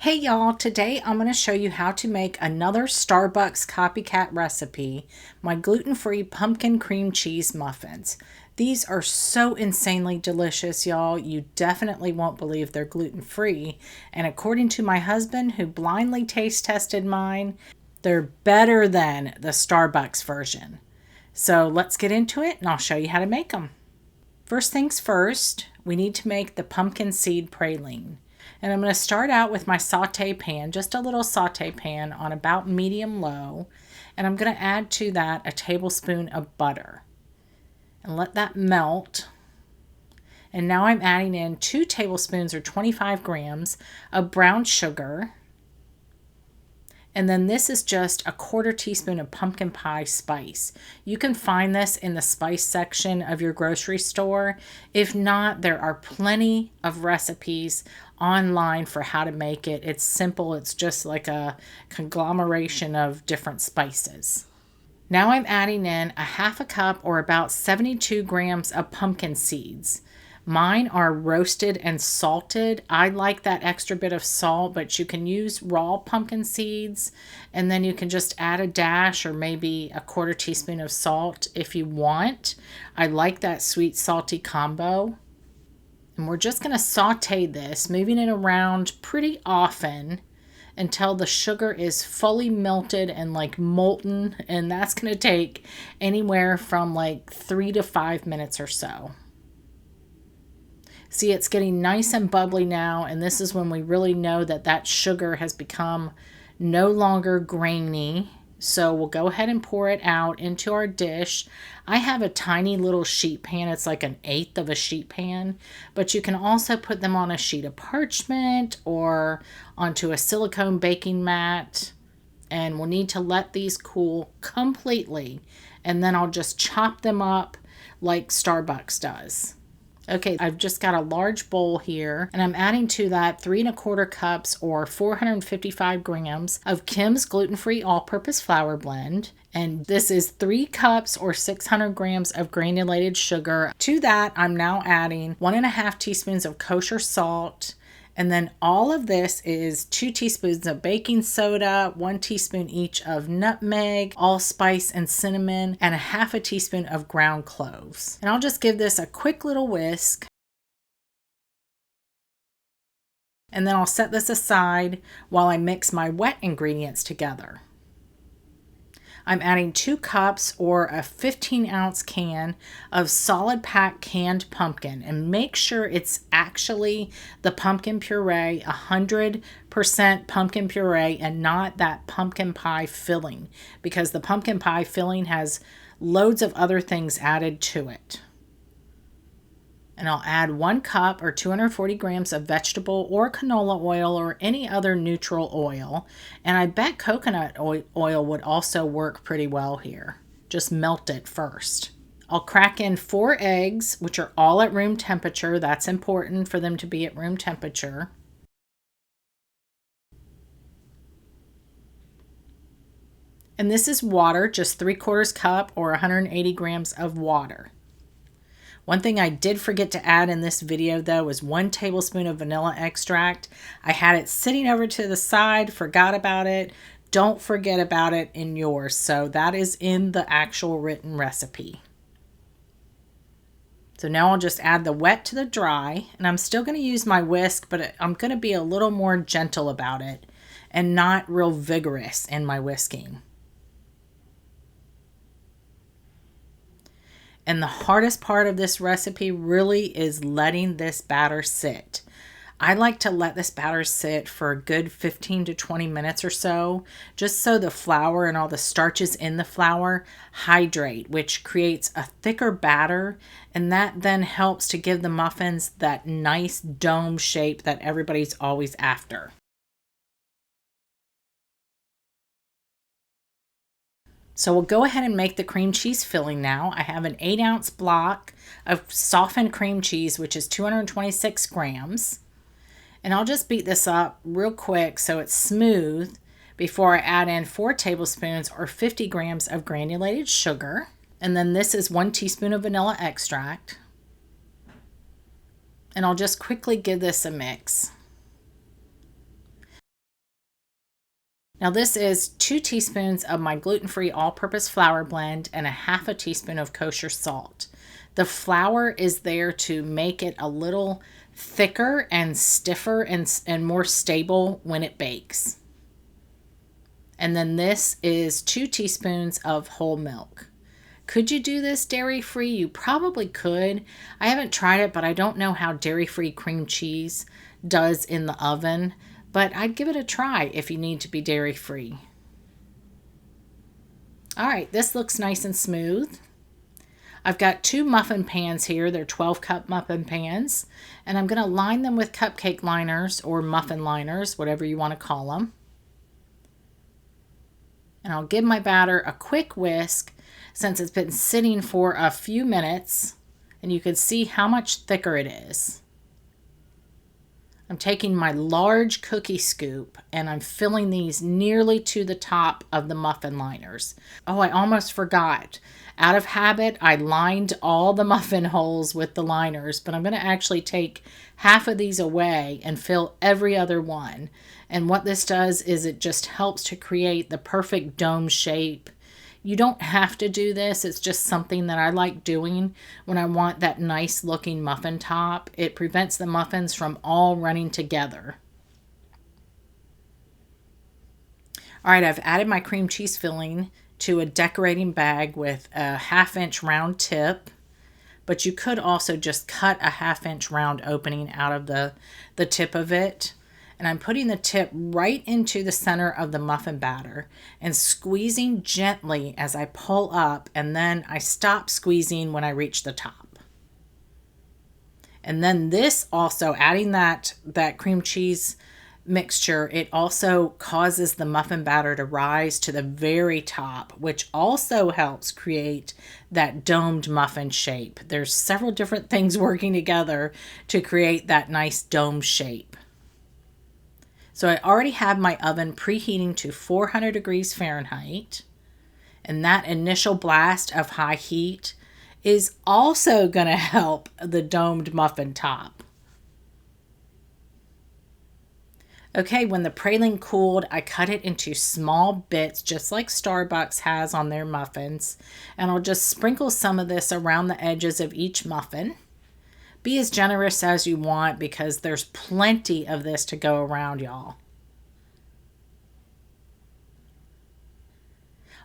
Hey y'all, today I'm going to show you how to make another Starbucks copycat recipe, my gluten-free pumpkin cream cheese muffins. These are so insanely delicious, y'all. You definitely won't believe they're gluten-free. And according to my husband, who blindly taste tested mine, they're better than the Starbucks version. So let's get into it and I'll show you how to make them. First things first, we need to make the pumpkin seed praline. And I'm going to start out with my saute pan, just a little saute pan on about medium low. And I'm going to add to that a tablespoon of butter. And let that melt. And now I'm adding in 2 tablespoons or 25 grams of brown sugar. And then this is just a 1/4 teaspoon of pumpkin pie spice. You can find this in the spice section of your grocery store. If not, there are plenty of recipes online for how to make it. It's simple. It's just like a conglomeration of different spices. Now I'm adding in a 1/2 cup or about 72 grams of pumpkin seeds. Mine are roasted and salted. I like that extra bit of salt, but you can use raw pumpkin seeds, and then you can just add a dash or maybe a 1/4 teaspoon of salt if you want. I like that sweet salty combo. And we're just going to saute this, moving it around pretty often until the sugar is fully melted and like molten, and that's going to take anywhere from like 3 to 5 minutes or so. See, it's getting nice and bubbly now, and this is when we really know that that sugar has become no longer grainy. So we'll go ahead and pour it out into our dish. I have a tiny little sheet pan. It's like 1/8 of a sheet pan, but you can also put them on a sheet of parchment or onto a silicone baking mat. And we'll need to let these cool completely, and then I'll just chop them up like Starbucks does. Okay, I've just got a large bowl here, and I'm adding to that 3 1/4 cups or 455 grams of Kim's gluten-free all-purpose flour blend. And this is 3 cups or 600 grams of granulated sugar. To that, I'm now adding 1 1/2 teaspoons of kosher salt. And then all of this is 2 teaspoons of baking soda, 1 teaspoon each of nutmeg, allspice and cinnamon, and a 1/2 teaspoon of ground cloves. And I'll just give this a quick little whisk. And then I'll set this aside while I mix my wet ingredients together. I'm adding 2 cups or a 15-ounce can of solid pack canned pumpkin, and make sure it's actually the pumpkin puree, 100% pumpkin puree, and not that pumpkin pie filling, because the pumpkin pie filling has loads of other things added to it. And I'll add 1 cup or 240 grams of vegetable or canola oil or any other neutral oil. And I bet coconut oil would also work pretty well here. Just melt it first. I'll crack in 4 eggs, which are all at room temperature. That's important for them to be at room temperature. And this is water, just 3/4 cup or 180 grams of water. One thing I did forget to add in this video though was 1 tablespoon of vanilla extract. I had it sitting over to the side, forgot about it. Don't forget about it in yours. So that is in the actual written recipe. So now I'll just add the wet to the dry, and I'm still going to use my whisk, but I'm going to be a little more gentle about it and not real vigorous in my whisking. And the hardest part of this recipe really is letting this batter sit. I like to let this batter sit for a good 15 to 20 minutes or so, just so the flour and all the starches in the flour hydrate, which creates a thicker batter, and that then helps to give the muffins that nice dome shape that everybody's always after. So we'll go ahead and make the cream cheese filling now. I have an 8-ounce block of softened cream cheese, which is 226 grams. And I'll just beat this up real quick so it's smooth before I add in 4 tablespoons or 50 grams of granulated sugar. And then this is 1 teaspoon of vanilla extract. And I'll just quickly give this a mix. Now this is 2 teaspoons of my gluten-free all-purpose flour blend and a half a teaspoon of kosher salt. The flour is there to make it a little thicker and stiffer and more stable when it bakes. And then this is 2 teaspoons of whole milk. Could you do this dairy-free? You probably could. I haven't tried it, but I don't know how dairy-free cream cheese does in the oven. But I'd give it a try if you need to be dairy-free. All right, this looks nice and smooth. I've got 2 muffin pans here. They're 12-cup muffin pans. And I'm going to line them with cupcake liners or muffin liners, whatever you want to call them. And I'll give my batter a quick whisk since it's been sitting for a few minutes. And you can see how much thicker it is. I'm taking my large cookie scoop and I'm filling these nearly to the top of the muffin liners. Oh, I almost forgot. Out of habit, I lined all the muffin holes with the liners, but I'm going to actually take half of these away and fill every other one. And what this does is it just helps to create the perfect dome shape. You don't have to do this. It's just something that I like doing when I want that nice looking muffin top. It prevents the muffins from all running together. All right, I've added my cream cheese filling to a decorating bag with a 1/2 inch round tip, but you could also just cut a 1/2 inch round opening out of the tip of it. And I'm putting the tip right into the center of the muffin batter and squeezing gently as I pull up, and then I stop squeezing when I reach the top. And then this also, adding that cream cheese mixture, it also causes the muffin batter to rise to the very top, which also helps create that domed muffin shape. There's several different things working together to create that nice dome shape. So I already have my oven preheating to 400 degrees Fahrenheit. And that initial blast of high heat is also going to help the domed muffin top. Okay, when the praline cooled, I cut it into small bits, just like Starbucks has on their muffins. And I'll just sprinkle some of this around the edges of each muffin. Be as generous as you want because there's plenty of this to go around, y'all.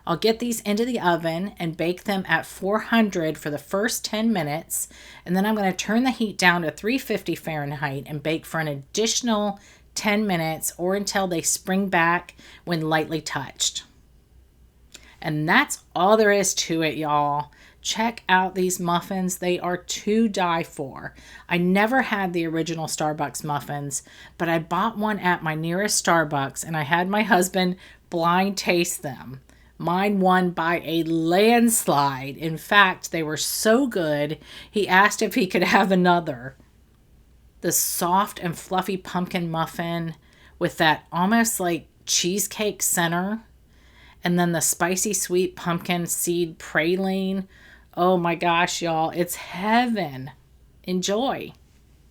I'll get these into the oven and bake them at 400 for the first 10 minutes. And then I'm going to turn the heat down to 350 Fahrenheit and bake for an additional 10 minutes or until they spring back when lightly touched. And that's all there is to it, y'all. Check out these muffins. They are to die for. I never had the original Starbucks muffins, but I bought one at my nearest Starbucks and I had my husband blind taste them. Mine won by a landslide. In fact, they were so good, he asked if he could have another. The soft and fluffy pumpkin muffin with that almost like cheesecake center, and then the spicy sweet pumpkin seed praline. Oh my gosh, y'all, it's heaven. Enjoy.